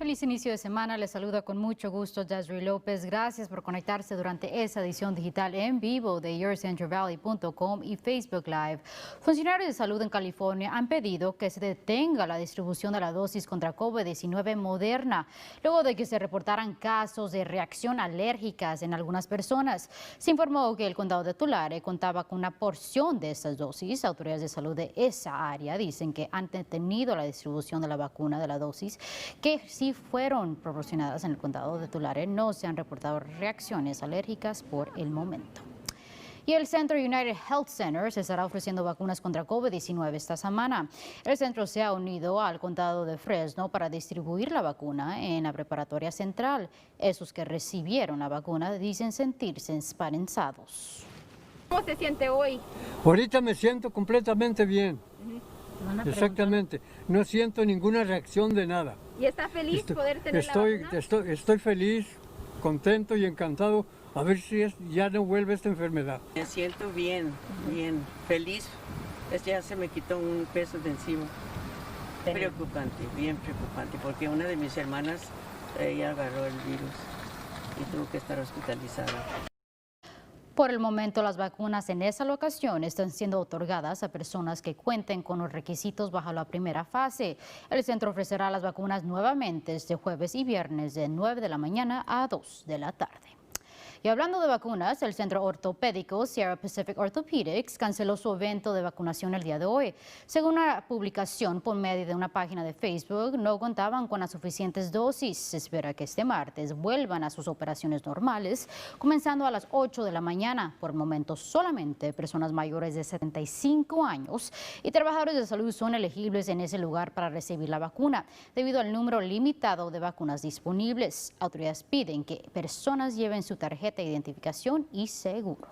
Feliz inicio de semana, les saluda con mucho gusto Desiree López. Gracias por conectarse durante esta edición digital en vivo de YourCentralValley.com y Facebook Live. Funcionarios de salud en California han pedido que se detenga la distribución de la dosis contra COVID-19 Moderna, luego de que se reportaran casos de reacción alérgicas en algunas personas. Se informó que el condado de Tulare contaba con una porción de estas dosis. Autoridades de salud de esa área dicen que han detenido la distribución de la vacuna de la dosis que sí fueron proporcionadas en el condado de Tulare. No se han reportado reacciones alérgicas por el momento. Y el Centro United Health Center se estará ofreciendo vacunas contra COVID-19 esta semana. El centro se ha unido al condado de Fresno para distribuir la vacuna en la preparatoria central. Esos que recibieron la vacuna dicen sentirse esperanzados. ¿Cómo se siente hoy? Ahorita me siento completamente bien. Exactamente. No siento ninguna reacción de nada. ¿Y está feliz poder tener la vacuna? Estoy feliz, contento y encantado. A ver si ya no vuelve esta enfermedad. Me siento bien, feliz. Ya se me quitó un peso de encima. Preocupante, bien preocupante, porque una de mis hermanas, ella agarró el virus y tuvo que estar hospitalizada. Por el momento, las vacunas en esa locación están siendo otorgadas a personas que cuenten con los requisitos bajo la primera fase. El centro ofrecerá las vacunas nuevamente este jueves y viernes de 9 de la mañana a 2 de la tarde. Y hablando de vacunas, el centro ortopédico Sierra Pacific Orthopedics canceló su evento de vacunación el día de hoy. Según una publicación por medio de una página de Facebook, no contaban con las suficientes dosis. Se espera que este martes vuelvan a sus operaciones normales, comenzando a las 8 de la mañana. Por el momento, solamente personas mayores de 75 años y trabajadores de salud son elegibles en ese lugar para recibir la vacuna, debido al número limitado de vacunas disponibles. Autoridades piden que personas lleven su tarjeta de identificación y seguro.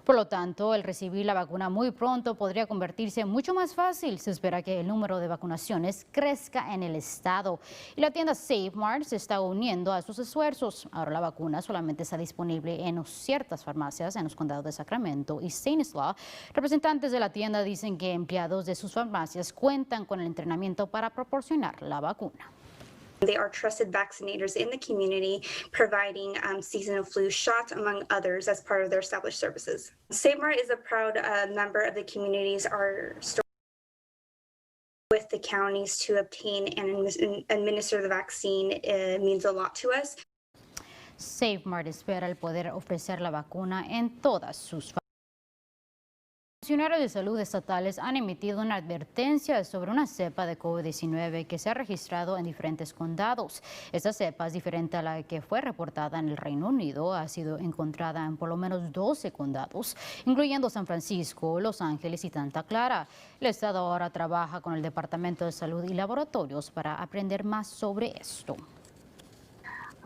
Por lo tanto, el recibir la vacuna muy pronto podría convertirse mucho más fácil. Se espera que el número de vacunaciones crezca en el estado. Y la tienda SafeMart se está uniendo a sus esfuerzos. Ahora la vacuna solamente está disponible en ciertas farmacias en los condados de Sacramento y Stanislaus. Representantes de la tienda dicen que empleados de sus farmacias cuentan con el entrenamiento para proporcionar la vacuna. They are trusted vaccinators in the community, providing seasonal flu shots, among others, as part of their established services. SafeMart is a proud member of the communities our with the counties to obtain and administer the vaccine. It means a lot to us. SafeMart espera el poder ofrecer la vacuna en todas sus farmacias. Funcionarios de salud estatales han emitido una advertencia sobre una cepa de COVID-19 que se ha registrado en diferentes condados. Esta cepa es diferente a la que fue reportada en el Reino Unido. Ha sido encontrada en por lo menos 12 condados, incluyendo San Francisco, Los Ángeles y Santa Clara. El estado ahora trabaja con el Departamento de Salud y Laboratorios para aprender más sobre esto.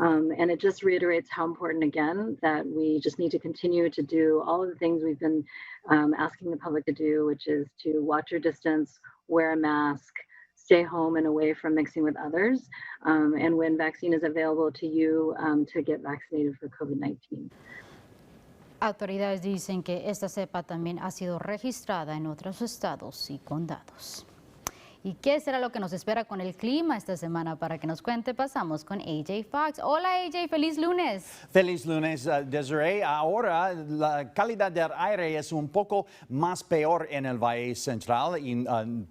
And it just reiterates how important, again, that we just need to continue to do all of the things we've been asking the public to do, which is to watch your distance, wear a mask, stay home and away from mixing with others, and when vaccine is available to you, to get vaccinated for COVID-19. Autoridades dicen que esta cepa también ha sido registrada en otros estados y condados. ¿Y qué será lo que nos espera con el clima esta semana? Para que nos cuente, pasamos con AJ Fox. Hola AJ, feliz lunes. Feliz lunes, Desiree. Ahora la calidad del aire es un poco más peor en el Valle Central y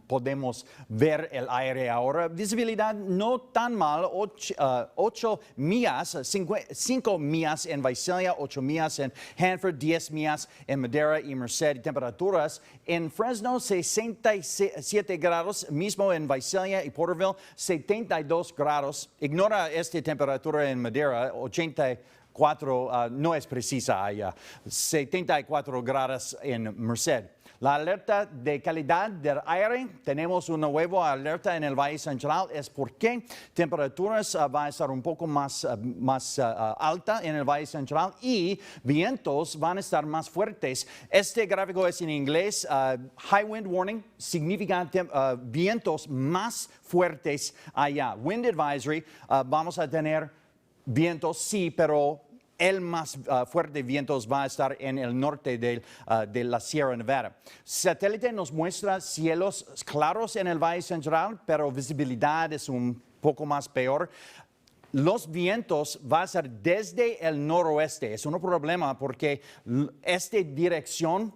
podemos ver el aire ahora. Visibilidad no tan mal, 8 millas, 5 millas en Visalia, 8 millas en Hanford, 10 millas en Madera y Merced. Temperaturas en Fresno, 67 grados. Mismo en Visalia y Porterville, 72 grados. Ignora esta temperatura en Madera, 84, no es precisa allá, 74 grados en Merced. La alerta de calidad del aire, tenemos una nueva alerta en el Valle Central, es porque temperaturas va a estar un poco más alta en el Valle Central y vientos van a estar más fuertes. Este gráfico es en inglés, high wind warning, significa vientos más fuertes allá. Wind advisory, vamos a tener vientos, sí, pero el más fuerte vientos va a estar en el norte de la Sierra Nevada. Satélite nos muestra cielos claros en el Valle Central, pero visibilidad es un poco más peor. Los vientos van a ser desde el noroeste. Es un problema porque esta dirección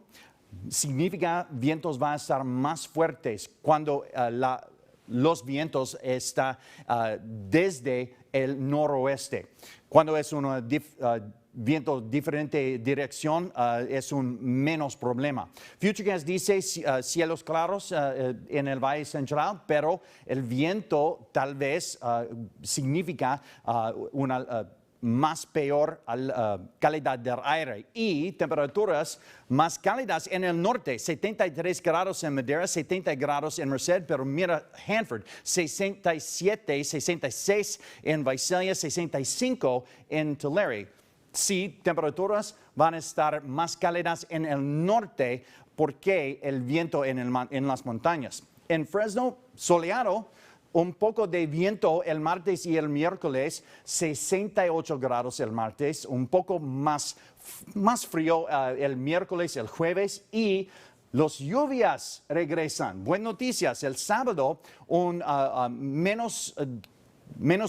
significa vientos van a estar más fuertes cuando los vientos están desde el noroeste. Cuando es un viento diferente dirección, es un menos problema. Futurecast dice cielos claros en el Valle Central, pero el viento tal vez significa una más peor calidad del aire y temperaturas más cálidas en el norte, 73 grados en Madera, 70 grados en Merced, pero mira Hanford, 67, 66 en Visalia, 65 en Tulare. Sí, temperaturas van a estar más cálidas en el norte porque el viento en las montañas. En Fresno, soleado, un poco de viento el martes y el miércoles, 68 grados el martes, un poco más frío el miércoles, el jueves y las lluvias regresan. Buenas noticias, el sábado menos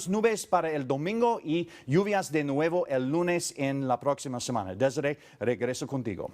nubes para el domingo y lluvias de nuevo el lunes en la próxima semana. Desiree, regreso contigo.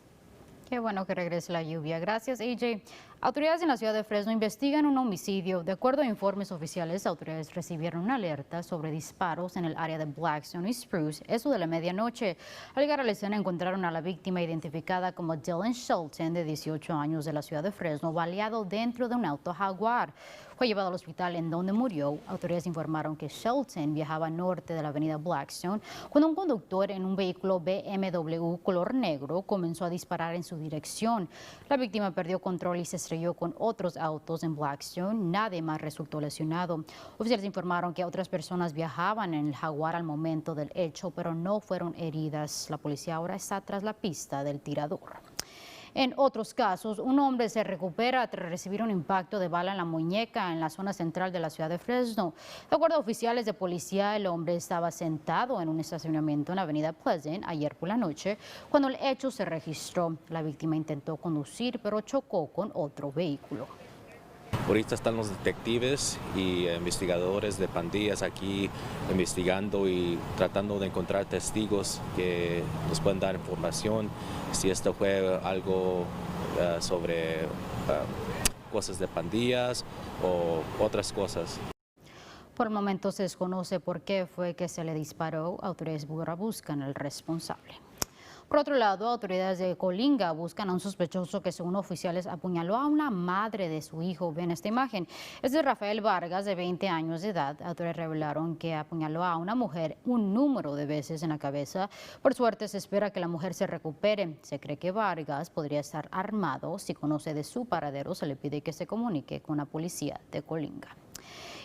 Qué bueno que regrese la lluvia. Gracias, AJ. Autoridades en la ciudad de Fresno investigan un homicidio. De acuerdo a informes oficiales, autoridades recibieron una alerta sobre disparos en el área de Blackstone y Spruce, eso de la medianoche. Al llegar a la escena encontraron a la víctima identificada como Dylan Shelton, de 18 años, de la ciudad de Fresno, baleado dentro de un auto Jaguar. Fue llevado al hospital en donde murió. Autoridades informaron que Shelton viajaba norte de la avenida Blackstone cuando un conductor en un vehículo BMW color negro comenzó a disparar en su dirección. La víctima perdió control y se estrelló con otros autos en Blackstone. Nadie más resultó lesionado. Oficiales informaron que otras personas viajaban en el Jaguar al momento del hecho, pero no fueron heridas. La policía ahora está tras la pista del tirador. En otros casos, un hombre se recupera tras recibir un impacto de bala en la muñeca en la zona central de la ciudad de Fresno. De acuerdo a oficiales de policía, el hombre estaba sentado en un estacionamiento en la avenida Pleasant ayer por la noche cuando el hecho se registró. La víctima intentó conducir, pero chocó con otro vehículo. Ahorita están los detectives y investigadores de pandillas aquí investigando y tratando de encontrar testigos que nos puedan dar información si esto fue algo sobre cosas de pandillas o otras cosas. Por el momento se desconoce por qué fue que se le disparó. Autoridades ahora buscan al responsable. Por otro lado, autoridades de Coalinga buscan a un sospechoso que, según oficiales, apuñaló a una madre de su hijo. Ven esta imagen. Es de Rafael Vargas, de 20 años de edad. Autoridades revelaron que apuñaló a una mujer un número de veces en la cabeza. Por suerte, se espera que la mujer se recupere. Se cree que Vargas podría estar armado. Si conoce de su paradero, se le pide que se comunique con la policía de Coalinga.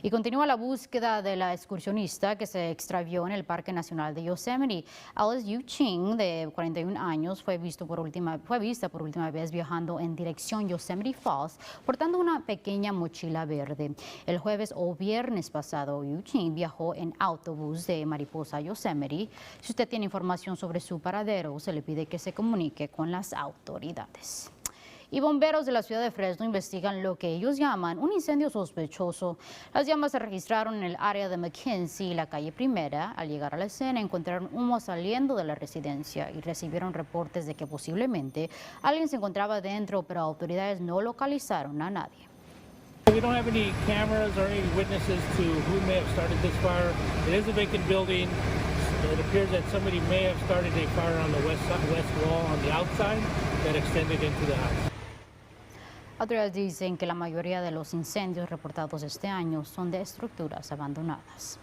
Y continúa la búsqueda de la excursionista que se extravió en el Parque Nacional de Yosemite. Alice Yu Ching, de 41 años, fue vista por última vez viajando en dirección Yosemite Falls, portando una pequeña mochila verde. El jueves o viernes pasado, Yu Ching viajó en autobús de Mariposa a Yosemite. Si usted tiene información sobre su paradero, se le pide que se comunique con las autoridades. Y bomberos de la ciudad de Fresno investigan lo que ellos llaman un incendio sospechoso. Las llamas se registraron en el área de McKenzie y la calle Primera. Al llegar a la escena encontraron humo saliendo de la residencia y recibieron reportes de que posiblemente alguien se encontraba dentro, pero autoridades no localizaron a nadie. We don't have any cameras or any witnesses to who may have started this fire. It is a vacant building. It appears that somebody may have started a fire on the west wall on the outside that extended into the house. Autoridades dicen que la mayoría de los incendios reportados este año son de estructuras abandonadas.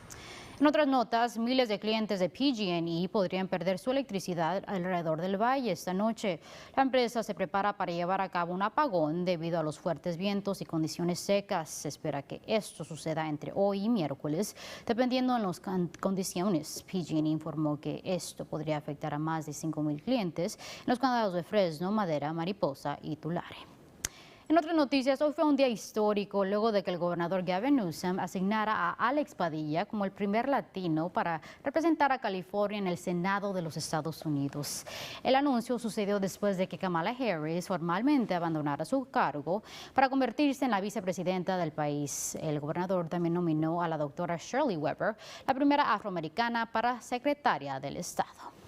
En otras notas, miles de clientes de PG&E podrían perder su electricidad alrededor del valle esta noche. La empresa se prepara para llevar a cabo un apagón debido a los fuertes vientos y condiciones secas. Se espera que esto suceda entre hoy y miércoles, dependiendo de las condiciones. PG&E informó que esto podría afectar a más de 5,000 clientes en los condados de Fresno, Madera, Mariposa y Tulare. En otras noticias, hoy fue un día histórico luego de que el gobernador Gavin Newsom asignara a Alex Padilla como el primer latino para representar a California en el Senado de los Estados Unidos. El anuncio sucedió después de que Kamala Harris formalmente abandonara su cargo para convertirse en la vicepresidenta del país. El gobernador también nominó a la doctora Shirley Weber, la primera afroamericana, para secretaria del Estado.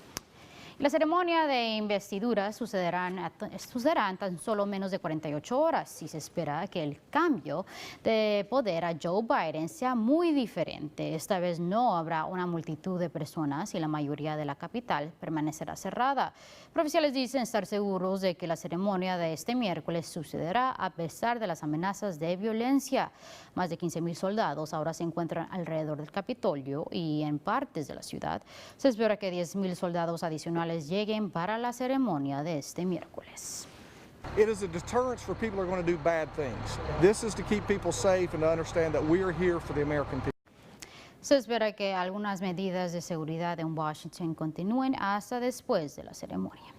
La ceremonia de investidura sucederá en tan solo menos de 48 horas y se espera que el cambio de poder a Joe Biden sea muy diferente. Esta vez no habrá una multitud de personas y la mayoría de la capital permanecerá cerrada. Oficiales dicen estar seguros de que la ceremonia de este miércoles sucederá a pesar de las amenazas de violencia. Más de 15,000 soldados ahora se encuentran alrededor del Capitolio y en partes de la ciudad. Se espera que 10,000 soldados adicionales lleguen para la ceremonia de este miércoles. It is a deterrence for people who are going to do bad things. This is to keep people safe and to understand that we are here for the American people. Se espera que algunas medidas de seguridad en Washington continúen hasta después de la ceremonia.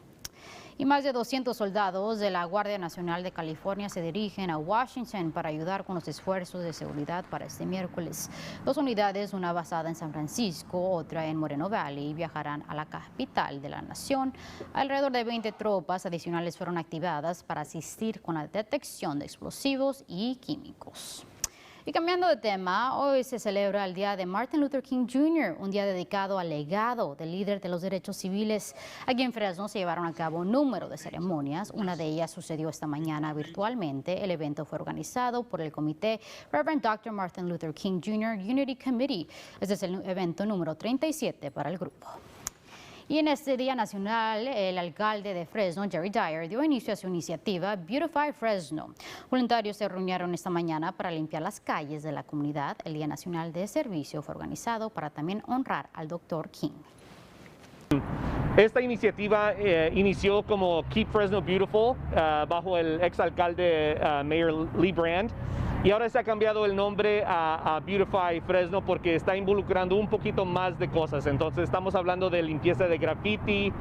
Y más de 200 soldados de la Guardia Nacional de California se dirigen a Washington para ayudar con los esfuerzos de seguridad para este miércoles. 2 unidades, una basada en San Francisco, otra en Moreno Valley, viajarán a la capital de la nación. Alrededor de 20 tropas adicionales fueron activadas para asistir con la detección de explosivos y químicos. Y cambiando de tema, hoy se celebra el Día de Martin Luther King Jr., un día dedicado al legado del líder de los derechos civiles. Aquí en Fresno se llevaron a cabo un número de ceremonias. Una de ellas sucedió esta mañana virtualmente. El evento fue organizado por el comité Reverend Dr. Martin Luther King Jr. Unity Committee. Este es el evento número 37 para el grupo. Y en este Día Nacional, el alcalde de Fresno, Jerry Dyer, dio inicio a su iniciativa Beautify Fresno. Voluntarios se reunieron esta mañana para limpiar las calles de la comunidad. El Día Nacional de Servicio fue organizado para también honrar al Dr. King. Esta iniciativa inició como Keep Fresno Beautiful bajo el exalcalde Mayor Lee Brand. Y ahora se ha cambiado el nombre a Beautify Fresno porque está involucrando un poquito más de cosas. Entonces estamos hablando de limpieza de graffiti,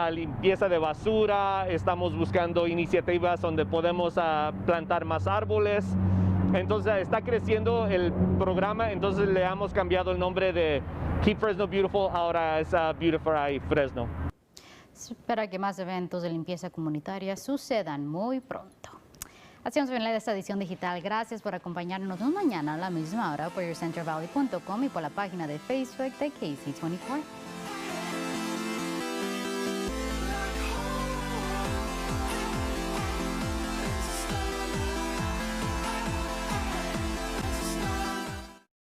limpieza de basura, estamos buscando iniciativas donde podemos plantar más árboles. Entonces está creciendo el programa, entonces le hemos cambiado el nombre de Keep Fresno Beautiful, ahora es Beautify Fresno. Se espera que más eventos de limpieza comunitaria sucedan muy pronto. Así hemos terminado esta edición digital. Gracias por acompañarnos mañana a la misma hora por yourcentralvalley.com y por la página de Facebook de KC24.